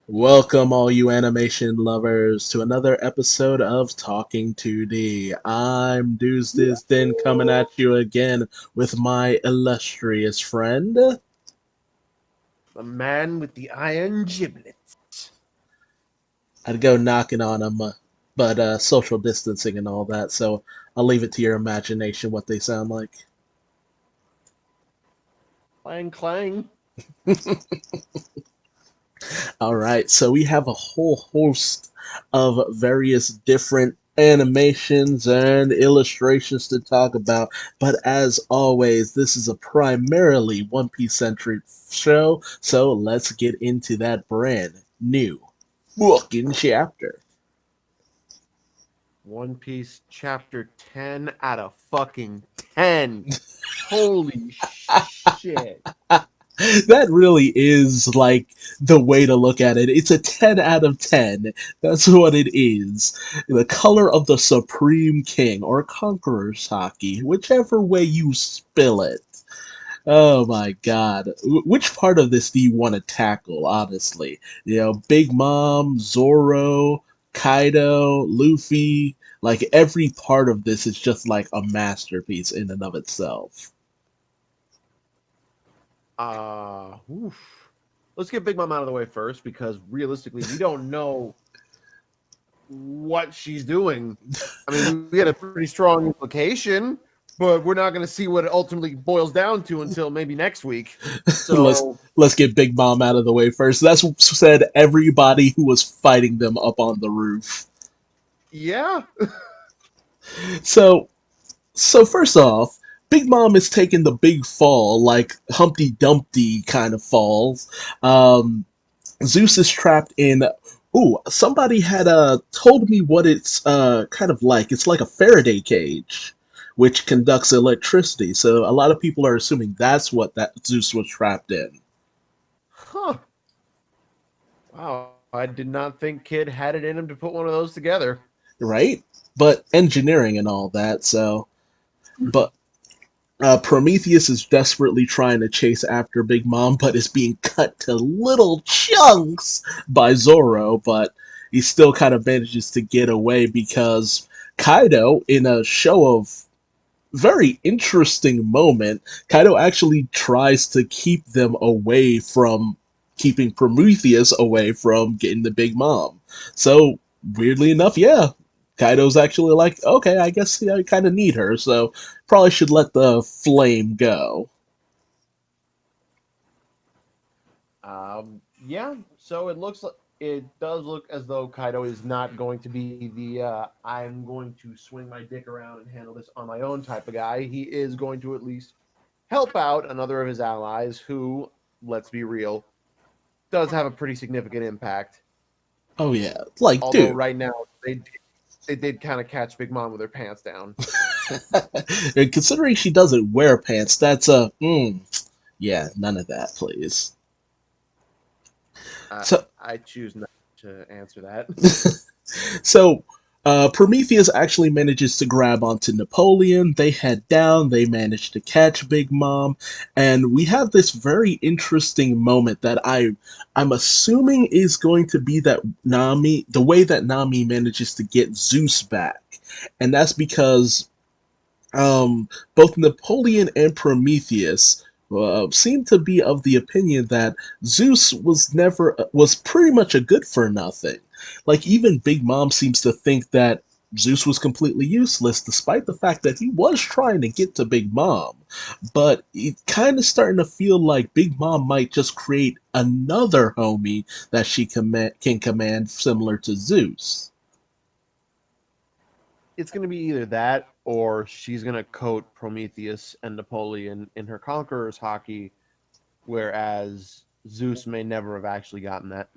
Welcome, all you animation lovers, to another episode of Talking 2D. I'm Duuz-Diz-Din coming at you again with my illustrious friend. The man with the iron giblets. I'd go knocking on him, but social distancing and all that, so I'll leave it to your imagination what they sound like. Clang clang. All right, so we have a whole host of various different animations and illustrations to talk about, but as always, this is a primarily One Piece centric show, so let's get into that brand new fucking chapter. One Piece chapter 10 out of fucking 10. Holy shit. That really is like the way to look at it. It's a 10 out of 10. That's what it is. The color of the Supreme King or Conqueror's Hockey, whichever way you spill it. Oh my god. Which part of this do you want to tackle, honestly? Big Mom, Zoro, Kaido, Luffy. Like, every part of this is just like a masterpiece in and of itself. Oof. Let's get Big Mom out of the way first because realistically, we don't know what she's doing. I mean, we had a pretty strong implication, but we're not going to see what it ultimately boils down to until maybe next week. let's So, let's get Big Mom out of the way first. That's what said everybody who was fighting them up on the roof. yeah. So first off, Big Mom is taking the big fall, like Humpty Dumpty kind of falls. Um, Zeus is trapped in. Ooh, somebody had told me what it's kind of like. It's like a Faraday cage, which conducts electricity. So a lot of people are assuming that's what that Zeus was trapped in. Huh. Wow. I did not think Kid had it in him to put one of those together. Right? But engineering and all that, so. But Prometheus is desperately trying to chase after Big Mom, but is being cut to little chunks by Zoro, but he still kind of manages to get away because Kaido, in a show of very interesting moment, Kaido actually tries to keep them away from keeping Prometheus away from getting the Big Mom. So, weirdly enough, yeah, Kaido's actually like, okay, I guess I kind of need her, so probably should let the flame go. Yeah. So it does look as though Kaido is not going to be the I'm going to swing my dick around and handle this on my own type of guy. He is going to at least help out another of his allies who, let's be real, does have a pretty significant impact. Oh yeah, like, Although dude. right now they did kind of catch Big Mom with her pants down. And considering she doesn't wear pants, that's yeah, none of that, please. I, So, I choose not to answer that. So, Prometheus actually manages to grab onto Napoleon. They head down, they manage to catch Big Mom, and we have this very interesting moment that I'm assuming is going to be that Nami, the way that Nami manages to get Zeus back. And that's because both Napoleon and Prometheus seem to be of the opinion that Zeus was pretty much a good for nothing. Like, even Big Mom seems to think that Zeus was completely useless, despite the fact that he was trying to get to Big Mom. But it's kind of starting to feel like Big Mom might just create another homie that she can command, similar to Zeus. It's going to be either that or she's going to coat Prometheus and Napoleon in her Conqueror's hockey, whereas Zeus may never have actually gotten that.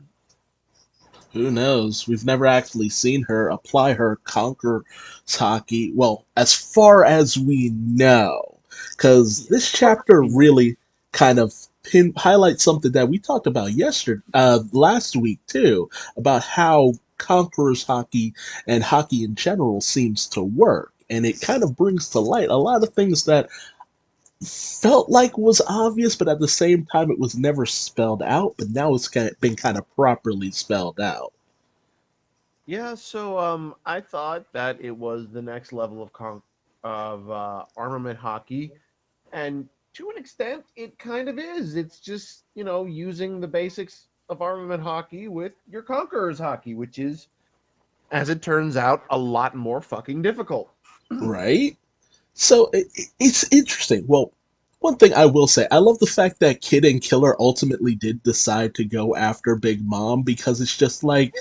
Who knows? We've never actually seen her apply her conquer hockey. Well, as far as we know, because Yeah, this chapter really kind of highlights something that we talked about last week too, about how conquerors hockey and hockey in general seems to work, and it kind of brings to light a lot of things that felt like was obvious, but at the same time, it was never spelled out. But now it's been kind of properly spelled out. Yeah, so I thought that it was the next level of armament hockey, and to an extent, it kind of is. It's just using the basics of armament hockey with your conquerors hockey, which is, as it turns out, a lot more fucking difficult. Right? So it's interesting. Well, one thing I will say, I love the fact that Kid and Killer ultimately did decide to go after Big Mom because it's just like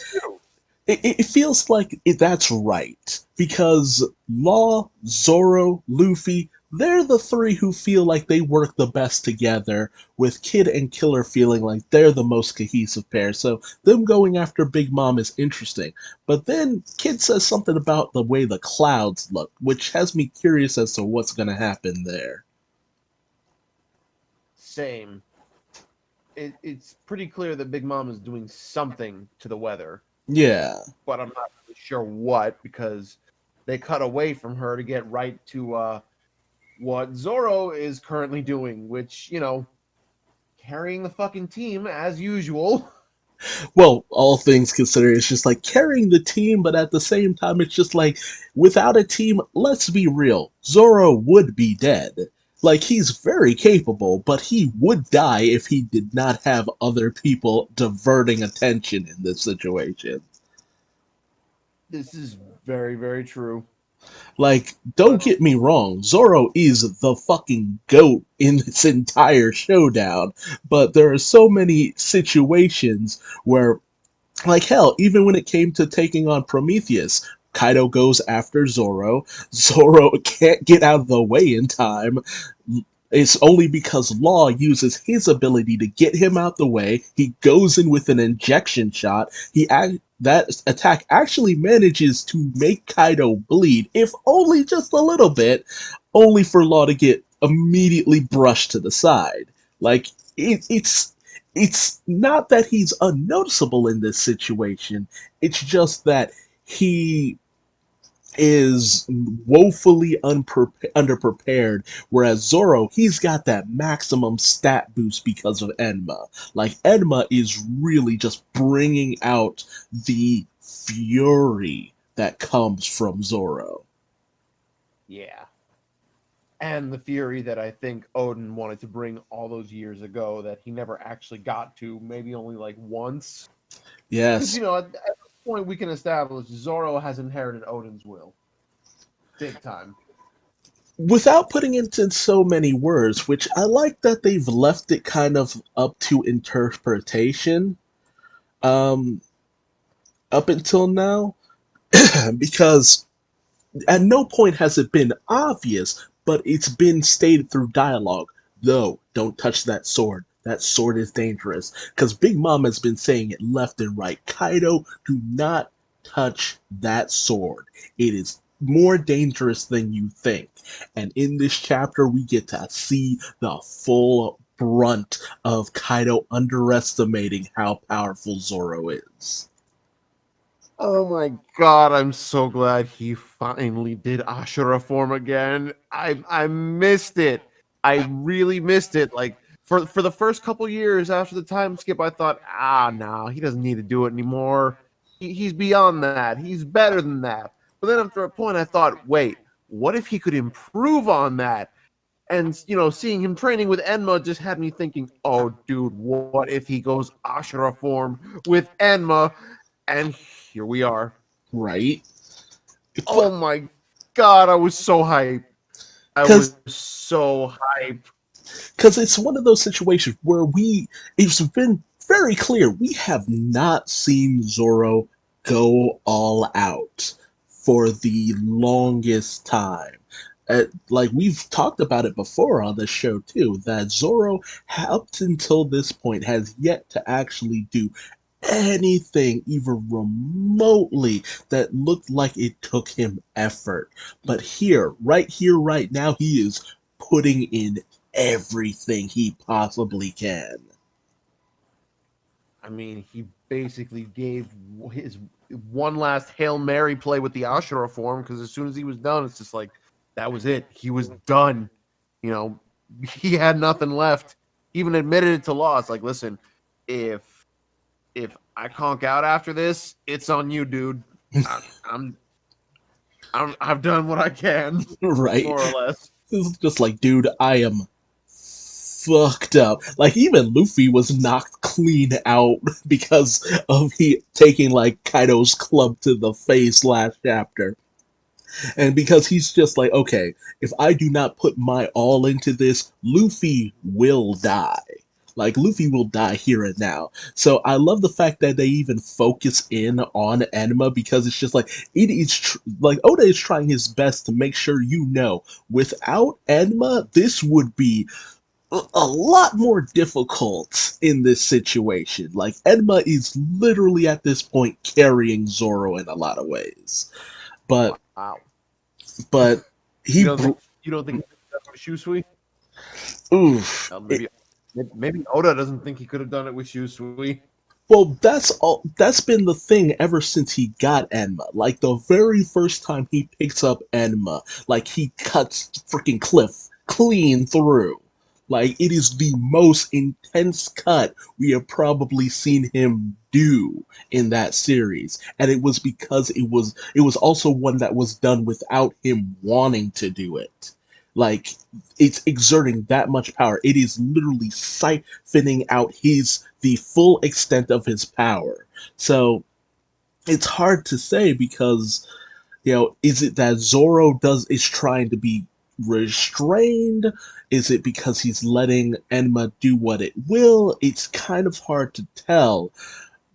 it feels like that's right because Law, Zoro, Luffy, they're the three who feel like they work the best together, with Kid and Killer feeling like they're the most cohesive pair. So them going after Big Mom is interesting. But then Kid says something about the way the clouds look, which has me curious as to what's going to happen there. Same. It's pretty clear that Big Mom is doing something to the weather, Yeah. but I'm not really sure what because they cut away from her to get right to what Zoro is currently doing, which, carrying the fucking team as usual. Well, all things considered, it's just like carrying the team, but at the same time, it's just like without a team, let's be real, Zoro would be dead. Like, he's very capable, but he would die if he did not have other people diverting attention in this situation. This is very, very true. Like, don't But get me wrong, Zoro is the fucking goat in this entire showdown, but there are so many situations where, like, hell, even when it came to taking on Prometheus, Kaido goes after Zoro. Zoro can't get out of the way in time. It's only because Law uses his ability to get him out the way. He goes in with an injection shot. That attack actually manages to make Kaido bleed, if only just a little bit, only for Law to get immediately brushed to the side. Like it's not that he's unnoticeable in this situation. It's just that he is woefully underprepared, whereas Zoro, he's got that maximum stat boost because of Enma. Like, Enma is really just bringing out the fury that comes from Zoro. yeah. And the theory that I think Odin wanted to bring all those years ago that he never actually got to, maybe only like once. Because, Yes. at this point, we can establish Zoro has inherited Odin's will. Big time. Without putting it into so many words, which I like that they've left it kind of up to interpretation, um, up until now, because at no point has it been obvious, but it's been stated through dialogue. No, don't touch that sword. That sword is dangerous. Because Big Mom has been saying it left and right. Kaido, do not touch that sword. It is more dangerous than you think. And in this chapter, we get to see the full brunt of Kaido underestimating how powerful Zoro is. Oh my god, I'm so glad he finally did Ashura form again. I missed it. I really missed it. Like for the first couple years after the time skip, I thought, no, he doesn't need to do it anymore. He's beyond that. He's better than that. But then after a point, I thought, wait, what if he could improve on that? And seeing him training with Enma just had me thinking, oh, dude, what if he goes Ashura form with Enma? And here we are. Right? Oh my god, I was so hyped. I was Because so hyped. it's one of those situations where it's been very clear we have not seen Zoro go all out for the longest time. Like, we've talked about it before on this show too, that Zoro up until this point has yet to actually do anything even remotely that looked like it took him effort. But here, right now, he is putting in everything he possibly can. I mean, he basically gave his one last Hail Mary play with the Ashura form because as soon as he was done, it's just like that was it. He was done. You know, he had nothing left. He even admitted it to loss. Like, listen, if if I conk out after this, it's on you, dude. I, I'm I've done what I can, Right? more or less. It's just like, dude, I am fucked up. Like even Luffy was knocked clean out because of he taking like Kaido's club to the face last chapter. And because he's just like, okay, if I do not put my all into this, Luffy will die. Like Luffy will die here and now. So I love the fact that they even focus in on Enma because it's just like it is like Oda is trying his best to make sure you know without Enma this would be a lot more difficult in this situation. Like Enma is literally at this point carrying Zoro in a lot of ways. But Wow. but You he don't think you don't think he could have done it with Shusui? oof. Maybe Oda doesn't think he could have done it with Shusui. Well, that's all. That's been the thing ever since he got Enma. Like the very first time he picks up Enma, like he cuts freaking Cliff clean through. Like it is the most intense cut we have probably seen him do in that series, and it was because it was also one that was done without him wanting to do it. Like it's exerting that much power. It is literally siphoning out his the full extent of his power. So it's hard to say because is it that Zoro does is trying to be restrained? Is it because he's letting Enma do what it will? It's kind of hard to tell,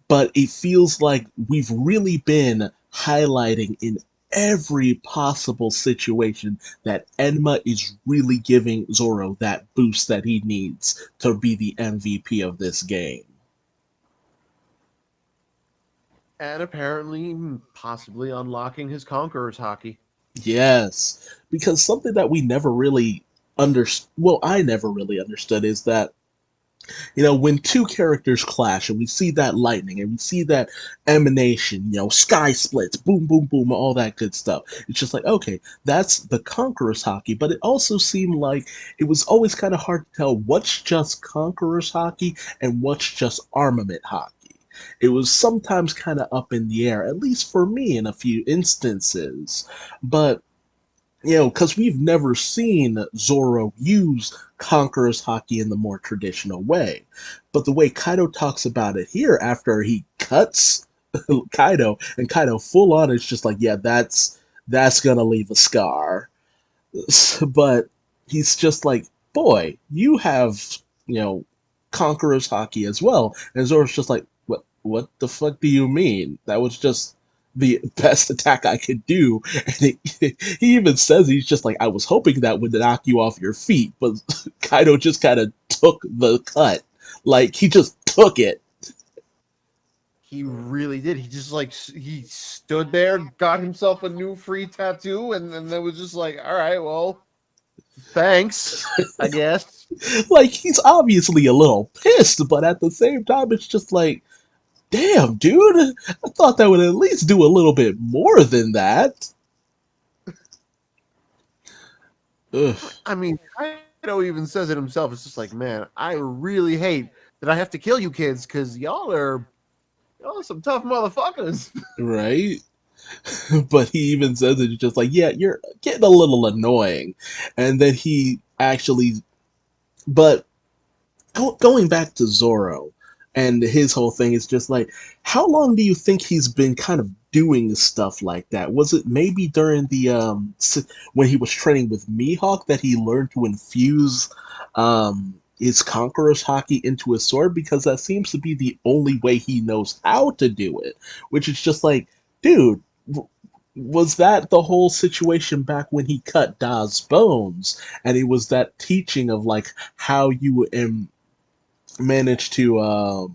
but it feels like we've really been highlighting in every possible situation that Enma is really giving Zoro that boost that he needs to be the MVP of this game. And apparently, possibly unlocking his Conqueror's hockey. Yes, because something that we never really understood, well, I never really understood is that when two characters clash and we see that lightning and we see that emanation, sky splits, boom, boom, boom, all that good stuff. It's just like, okay, that's the Conqueror's hockey, but it also seemed like it was always kind of hard to tell what's just Conqueror's hockey and what's just armament hockey. It was sometimes kind of up in the air, at least for me in a few instances. But because we've never seen Zoro use Conqueror's hockey in the more traditional way. But the way Kaido talks about it here after he cuts Kaido, and Kaido full on is just like, yeah, that's gonna leave a scar. But he's just like, boy, you have, you know, Conqueror's hockey as well. And Zoro's just like, what the fuck do you mean? That was just the best attack I could do. And he even says he's just like, I was hoping that would knock you off your feet, but Kaido just kind of took the cut. Like, he just took it. He really did. He just he stood there, got himself a new free tattoo, and then it was just like, all right, well, thanks, I guess. Like, he's obviously a little pissed, but at the same time, it's just like, damn, dude, I thought that would at least do a little bit more than that. Ugh, I mean, Kaido even says it himself. It's just like, man, I really hate that I have to kill you kids because y'all are some tough motherfuckers. right? But he even says it's just like, yeah, you're getting a little annoying. And then he actually, but going back to Zoro and his whole thing is just like, how long do you think he's been kind of doing stuff like that? Was it maybe during the when he was training with Mihawk that he learned to infuse his Conqueror's hockey into his sword? Because that seems to be the only way he knows how to do it. Which is just like, dude, was that the whole situation back when he cut Da's bones? And it was that teaching of like how you manage to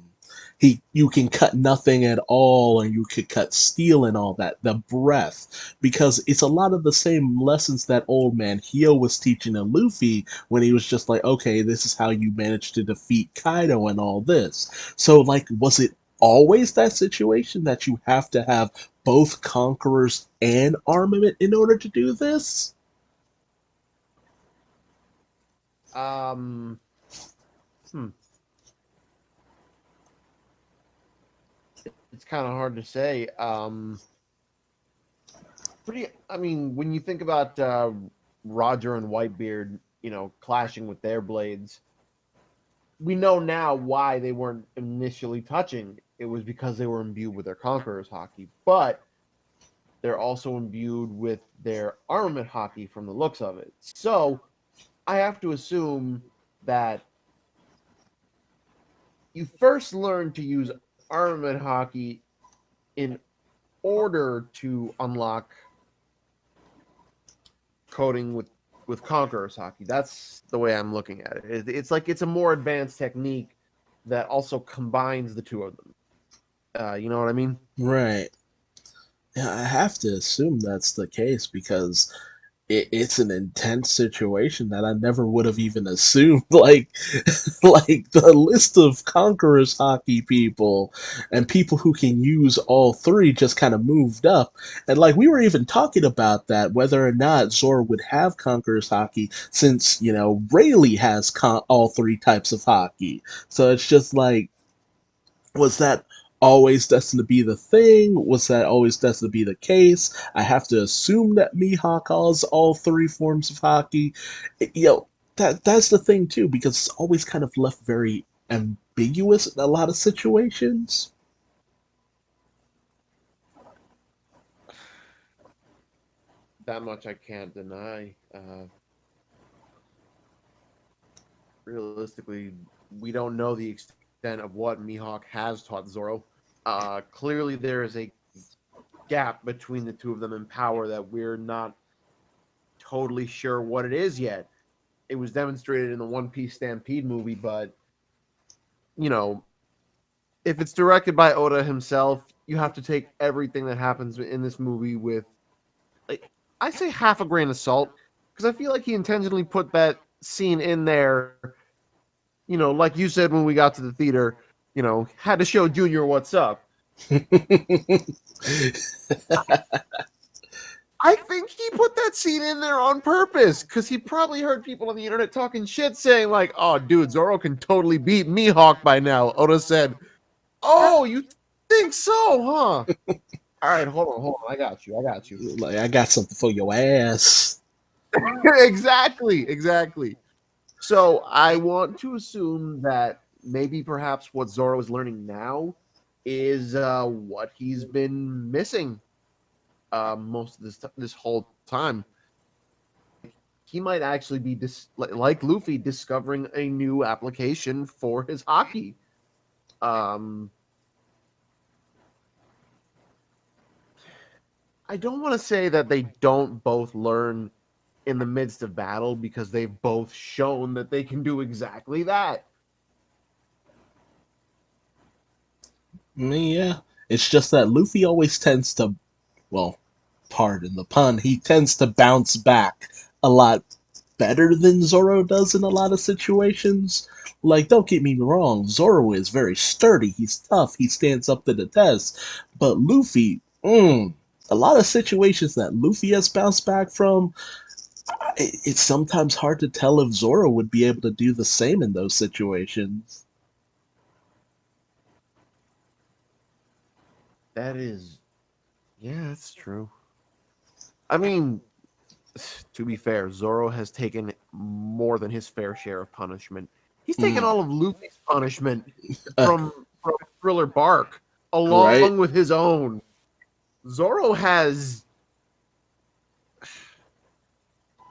you can cut nothing at all and you could cut steel and all that, the breath, because it's a lot of the same lessons that old man Hio was teaching to Luffy when he was just like, okay, this is how you manage to defeat Kaido and all this. So like, was it always that situation that you have to have both conquerors and armament in order to do this? Um, hmm, it's kind of hard to say. Pretty. I mean, when you think about Roger and Whitebeard, clashing with their blades, we know now why they weren't initially touching. It was because they were imbued with their Conqueror's hockey, but they're also imbued with their armament hockey from the looks of it. So I have to assume that you first learn to use armament hockey in order to unlock coding with Conqueror's hockey. That's the way I'm looking at it. It's like it's a more advanced technique that also combines the two of them. You know what I mean? Right. Yeah, I have to assume that's the case because it's an intense situation that I never would have even assumed. Like the list of conquerors hockey people and people who can use all three just kind of moved up. And like we were even talking about that, whether or not Zora would have conquerors hockey, since Rayleigh has all three types of hockey. So it's just like, was that always destined to be the thing? Was that always destined to be the case? I have to assume that Mihawk has all three forms of hockey. That's the thing too, because it's always kind of left very ambiguous in a lot of situations. That much I can't deny. Realistically, we don't know the extent of what Mihawk has taught Zoro. Clearly, there is a gap between the two of them in power that we're not totally sure what it is yet. It was demonstrated in the One Piece Stampede movie, but you know, if it's directed by Oda himself, you have to take everything that happens in this movie with, like, I say half a grain of salt, because I feel like he intentionally put that scene in there. Like you said when we got to the theater, had to show Junior what's up. I think he put that scene in there on purpose because he probably heard people on the internet talking shit saying, like, oh, dude, Zoro can totally beat Mihawk by now. Oda said, oh, you think so, huh? All right, hold on. I got you. Like, I got something for your ass. Exactly. So I want to assume that maybe perhaps what Zoro is learning now is what he's been missing most of this whole time. He might actually be like Luffy discovering a new application for his hockey. Um, I don't want to say that they don't both learn in the midst of battle because they've both shown that they can do exactly that. I mean, yeah, it's just that Luffy always tends to, well, pardon the pun, he tends to bounce back a lot better than Zoro does in a lot of situations. Like, don't get me wrong, Zoro is very sturdy, he's tough, he stands up to the test. But Luffy, a lot of situations that Luffy has bounced back from, it's sometimes hard to tell if Zoro would be able to do the same in those situations. That is, yeah, that's true. I mean, to be fair, Zoro has taken more than his fair share of punishment. He's taken Mm, all of Luffy's punishment uh, from Thriller Bark right? along with his own. Zoro has.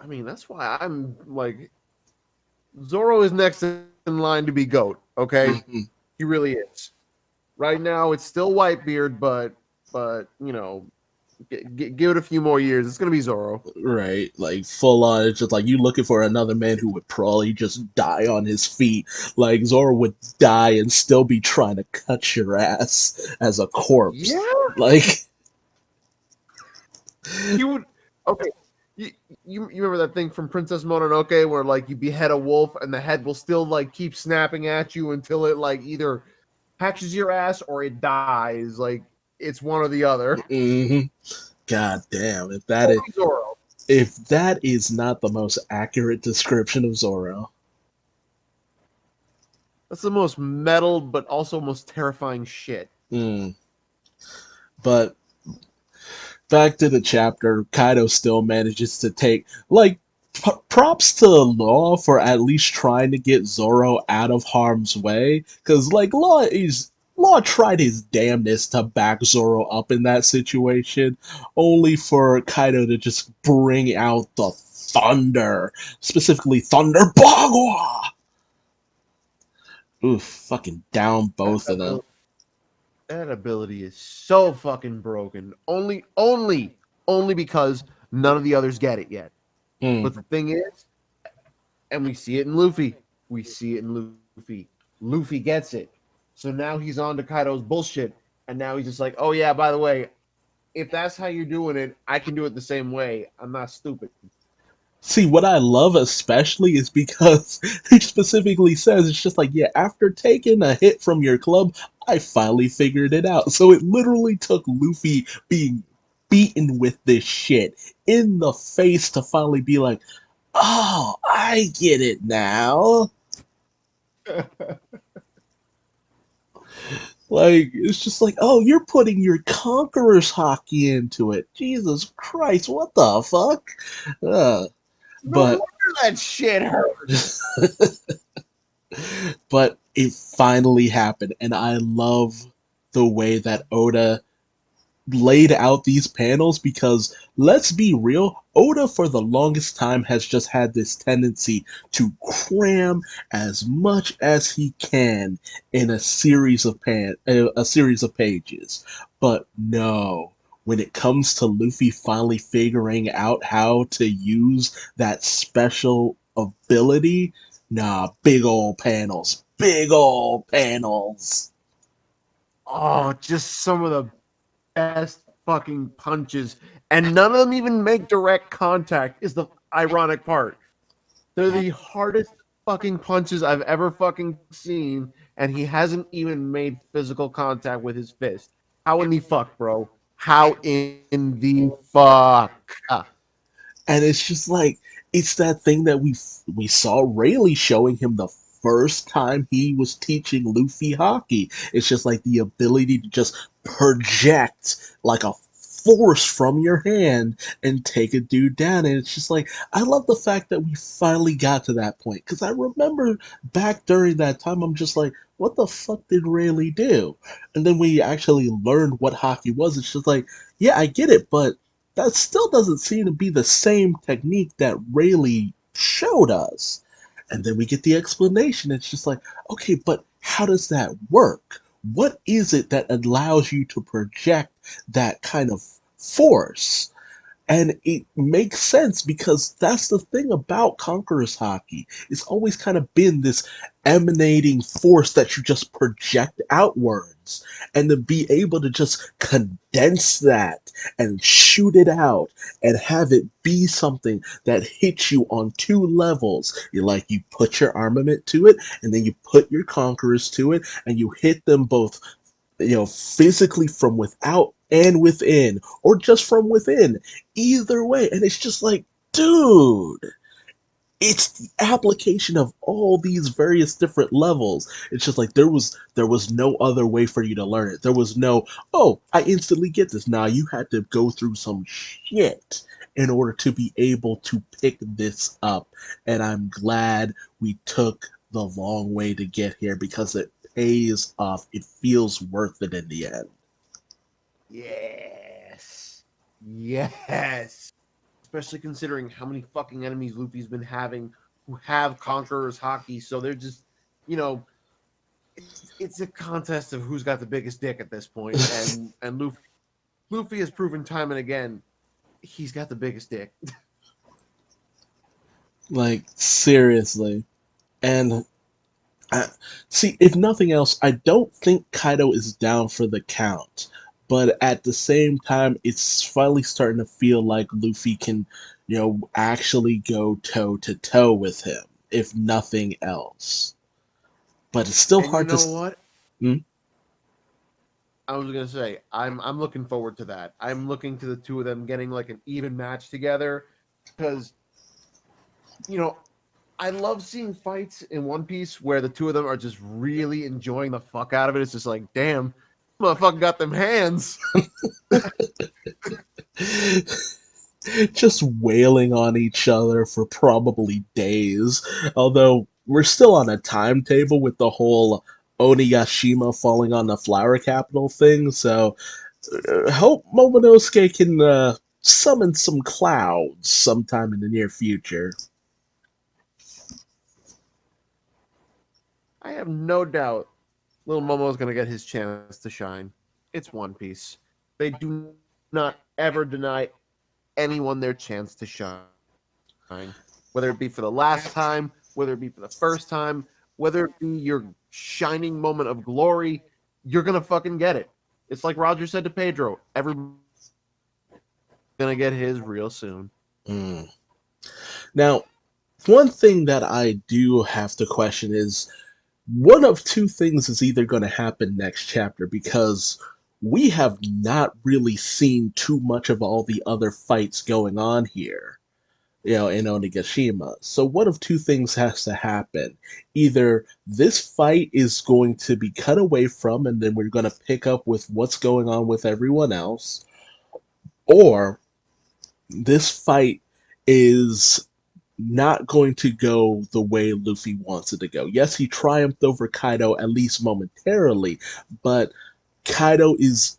I mean, that's why I'm like, Zoro is next in line to be GOAT. Okay, Mhm. he really is. Right now, it's still Whitebeard, but give it a few more years. It's gonna be Zoro. Right, like full on. It's just like you looking for another man who would probably just die on his feet. Like Zoro would die and still be trying to cut your ass as a corpse. Yeah, Like, he would. Okay, you, you remember that thing from Princess Mononoke where like you behead a wolf and the head will still like keep snapping at you until it like either hatches your ass or it dies. Like it's one or the other. hmm God damn! Totally Zoro. If that is not the most accurate description of Zoro. That's the most metal, but also most terrifying shit. Mm. But back to the chapter, Kaido still manages to take like props to Law for at least trying to get Zoro out of harm's way, because like Law tried his damnedest to back Zoro up in that situation, only for Kaido to just bring out the thunder, specifically Thunder Bagua. Oof, fucking down That both of them. ability, that ability is so fucking broken. Only because none of the others get it yet. Mm. But the thing is, and we see it in Luffy. We see it in Luffy. Luffy gets it. So now he's on to Kaido's bullshit. And now he's just like, oh yeah, by the way, if that's how you're doing it, I can do it the same way. I'm not stupid. See, what I love especially is because he specifically says it's just like, yeah, after taking a hit from your club, I finally figured it out. So it literally took Luffy being beaten with this shit in the face to finally be like, oh, I get it now. Like, it's just like, oh, you're putting your conqueror's hockey into it. Jesus Christ, what the fuck? Uh, No but wonder that shit hurt. but it finally happened, and I love the way that Oda laid out these panels because let's be real, Oda for the longest time has just had this tendency to cram as much as he can in a series of pages. But no, when it comes to Luffy finally figuring out how to use that special ability, nah, big old panels. Big old panels. Oh, just some of the best fucking punches. And none of them even make direct contact, is the ironic part. They're the hardest fucking punches I've ever fucking seen, and he hasn't even made physical contact with his fist. How in the fuck, bro? How in the fuck? And it's just like it's that thing that we saw Rayleigh showing him the first time he was teaching Luffy hockey. It's just like the ability to just project like a force from your hand and take a dude down. And it's just like I love the fact that we finally got to that point because I remember back during that time I'm just like, what the fuck did Rayleigh do? And then we actually learned what hockey was. It's just like, yeah, I get it, but that still doesn't seem to be the same technique that Rayleigh showed us. And then we get the explanation. It's just like, okay, but how does that work? What is it that allows you to project that kind of force? And it makes sense because that's the thing about Conqueror's hockey. It's always kind of been this emanating force that you just project outwards. And to be able to just condense that and shoot it out and have it be something that hits you on two levels. You put your armament to it, and then you put your conquerors to it, and you hit them both physically from without and within, or just from within. Either way. And it's just like, dude, it's the application of all these various different levels. It's just like there was no other way for you to learn it. There was no, oh, I instantly get this. Nah, you had to go through some shit in order to be able to pick this up. And I'm glad we took the long way to get here because it pays off. It feels worth it in the end. Yes. Yes. Especially considering how many fucking enemies Luffy's been having who have Conqueror's hockey. So they're just, you know, it's a contest of who's got the biggest dick at this point. And Luffy has proven time and again he's got the biggest dick. Like, seriously. And see, if nothing else, I don't think Kaido is down for the count. But at the same time, it's finally starting to feel like Luffy can, actually go toe to toe with him, if nothing else. But it's still And you hard to. know what? Hmm? I was gonna say I'm looking forward to that. I'm looking to the two of them getting like an even match together because you know I love seeing fights in One Piece where the two of them are just really enjoying the fuck out of it. It's just like, damn, motherfucker got them hands. Just wailing on each other for probably days. Although we're still on a timetable with the whole Onigashima falling on the flower capital thing, so hope Momonosuke can summon some clouds sometime in the near future. I have no doubt little Momo's gonna get his chance to shine. It's One Piece. They do not ever deny anyone their chance to shine. Whether it be for the last time, whether it be for the first time, whether it be your shining moment of glory, you're gonna fucking get it. It's like Roger said to Pedro, everybody's gonna get his real soon. Mm. Now, one thing that I do have to question is one of two things is either going to happen next chapter because we have not really seen too much of all the other fights going on here, in Onigashima. So one of two things has to happen. Either this fight is going to be cut away from and then we're going to pick up with what's going on with everyone else, or this fight is not going to go the way Luffy wants it to go. Yes, he triumphed over Kaido at least momentarily, but Kaido is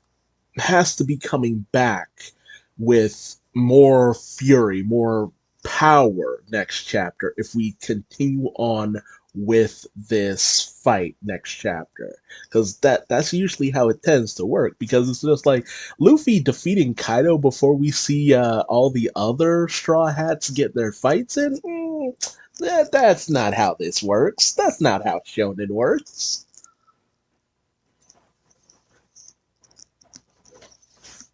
has to be coming back with more fury, more power next chapter if we continue on with this fight next chapter, because that's usually how it tends to work, because it's just like Luffy defeating Kaido before we see all the other Straw Hats get their fights in. That's not how this works. That's not how shonen works.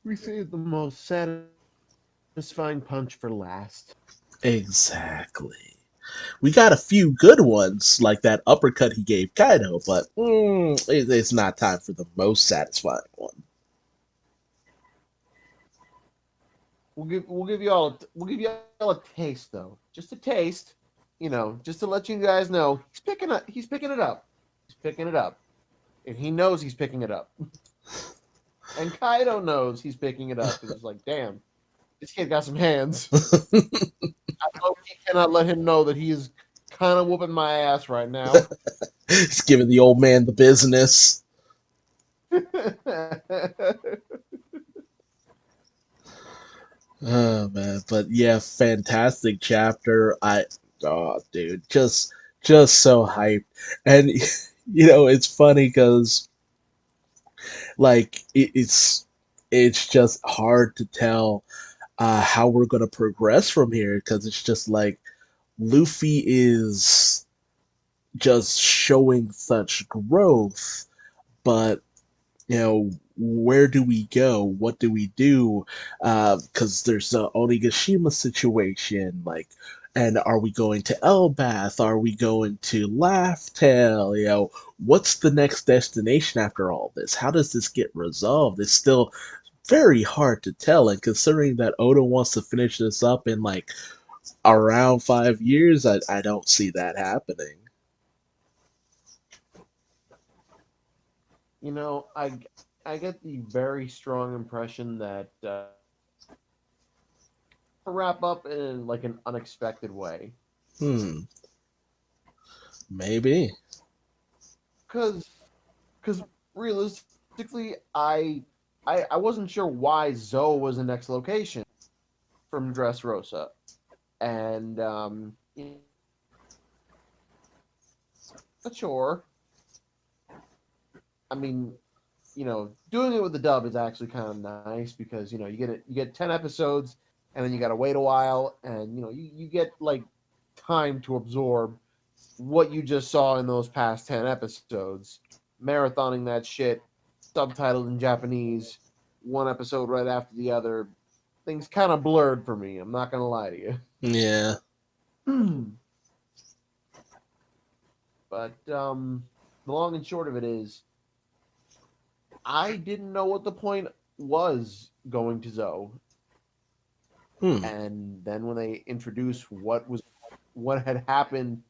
We saved the most satisfying punch for last. Exactly. We got a few good ones, like that uppercut he gave Kaido, but it's not time for the most satisfying one. We'll give you all a taste though, just a taste, just to let you guys know he's picking it up, he's picking it up, and he knows he's picking it up, and Kaido knows he's picking it up. It's just like, damn, this kid got some hands. I hope he cannot let him know that he is kind of whooping my ass right now. He's giving the old man the business. Oh man, but yeah, fantastic chapter. Oh dude, just so hyped, and it's funny because it's just hard to tell how we're gonna progress from here because it's just like Luffy is just showing such growth, but where do we go? What do we do? Because there's the Onigashima situation, like, and are we going to Elbath? Are we going to Laugh Tale? What's the next destination after all this? How does this get resolved? It's still very hard to tell, and considering that Oda wants to finish this up in like around 5 years, I don't see that happening. I get the very strong impression that wrap up in like an unexpected way, Hmm, maybe. because realistically, I wasn't sure why Zoe was the next location from Dressrosa, and not sure. I mean, doing it with the dub is actually kind of nice because you get 10 episodes, and then you got to wait a while, and you get like time to absorb what you just saw in those past 10 episodes, marathoning that shit, subtitled in Japanese, one episode right after the other. Things kind of blurred for me. I'm not gonna lie to Yeah. you. But the long and short of it is, I didn't know what the point was going to Zoe, Hmm. and then when they introduced what was what had happened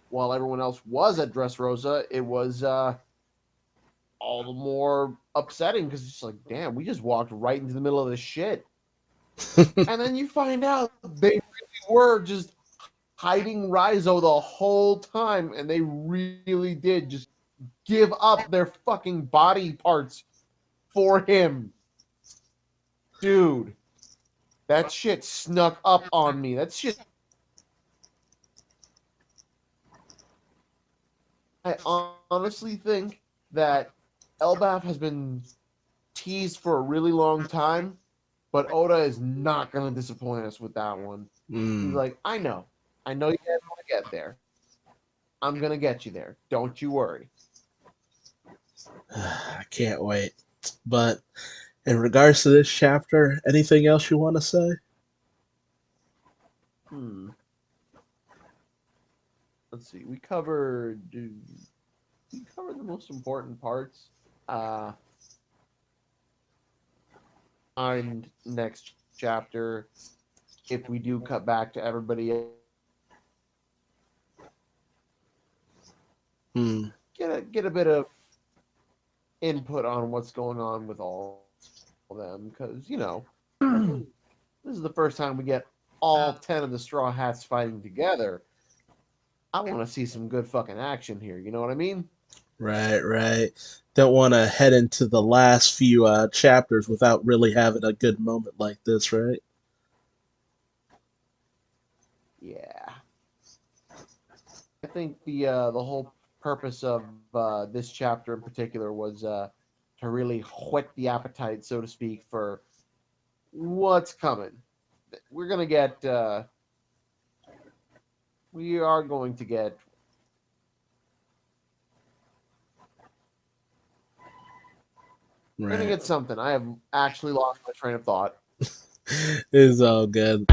while everyone else was at Dressrosa, it was all the more upsetting because it's like, damn, we just walked right into the middle of this shit. And then you find out they really were just hiding Raizo the whole time, and they really did just give up their fucking body parts for him. Dude, that shit snuck up on me. That shit. I honestly think that Elbaf has been teased for a really long time, but Oda is not going to disappoint us with that one. He's Mm. like, I know you guys want to get there. I'm going to get you there. Don't you worry. I can't wait. But in regards to this chapter, anything else you want to say? Hmm. Let's see. We covered the most important parts. Uh, and next chapter, if we do cut back to everybody, Hmm. get a bit of input on what's going on with all of them, because this is the first time we get all 10 of the Straw Hats fighting together. I want to see some good fucking action here. You know what I mean? Right, right. Don't want to head into the last few chapters without really having a good moment like this, right? Yeah. I think the whole purpose of this chapter in particular was to really whet the appetite, so to speak, for what's coming. We're gonna get. We are going to get. We're gonna Right. get something. I have actually lost my train of thought. It's all good.